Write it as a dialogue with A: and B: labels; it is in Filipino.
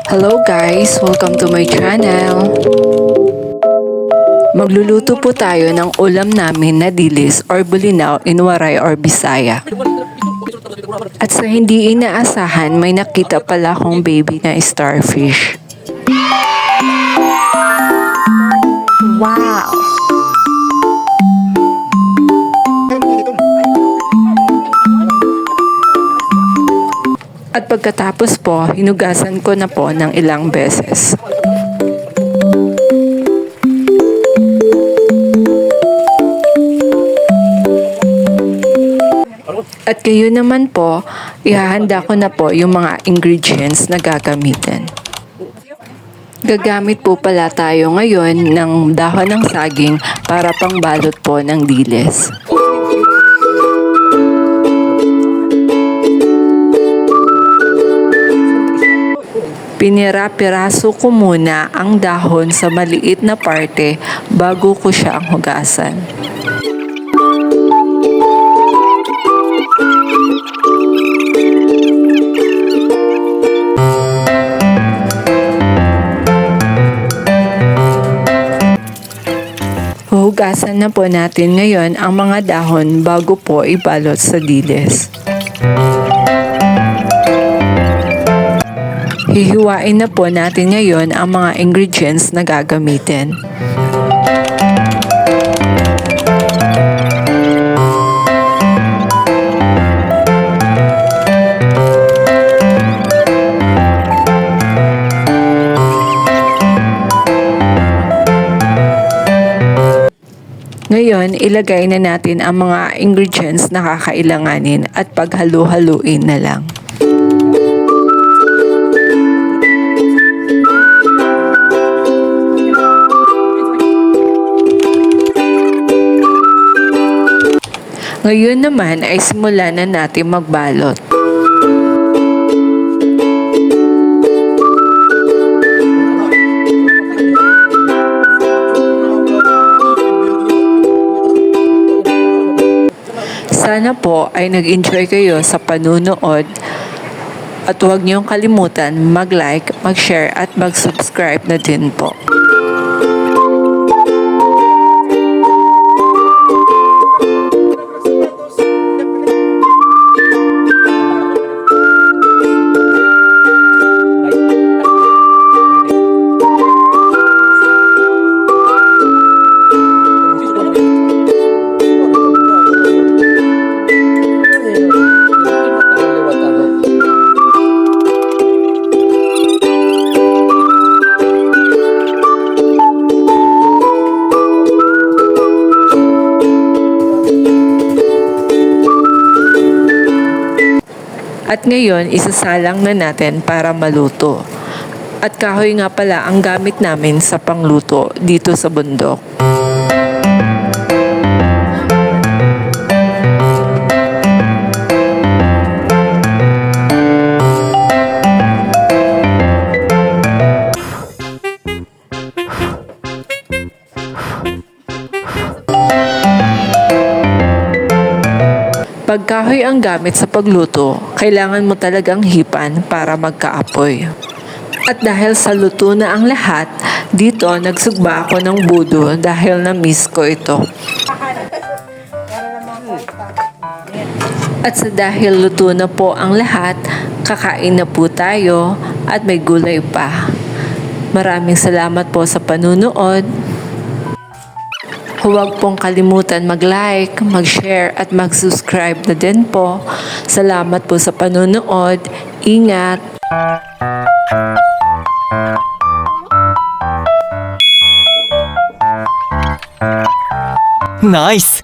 A: Hello guys! Welcome to my channel! Magluluto po tayo ng ulam namin na dilis or bulinaw in Waray or Bisaya. At sa hindi inaasahan, may nakita pala akong baby na starfish.
B: Wow!
A: At pagkatapos po, hinugasan ko na po ng ilang beses. At kayo naman po, ihahanda ko na po yung mga ingredients na gagamitin. Gagamit po pala tayo ngayon ng dahon ng saging para pangbalot po ng dilis. Pinira-piraso ko muna ang dahon sa maliit na parte bago ko siya ang hugasan. Huhugasan na po natin ngayon ang mga dahon bago po ibalot sa dilis. Hihiwain na po natin ngayon ang mga ingredients na gagamitin. Ngayon, ilagay na natin ang mga ingredients na kakailanganin at paghalu-haluin na lang. Ngayon naman ay simulan na natin magbalot. Sana po ay nag-enjoy kayo sa panunood at huwag niyong kalimutan mag-like, mag-share at mag-subscribe na din po. At ngayon, isasalang na natin para maluto. At kahoy nga pala ang gamit namin sa pangluto dito sa bundok. Pag kahoy ang gamit sa pagluto, kailangan mo talagang hipan para magkaapoy. At dahil sa luto na ang lahat, dito nagsugba ako ng budo dahil na-miss ko ito. At sa dahil luto na po ang lahat, kakain na po tayo at may gulay pa. Maraming salamat po sa panunood. Huwag pong kalimutan mag-like, mag-share at mag-subscribe na din po. Salamat po sa panunood. Ingat!
C: Nice!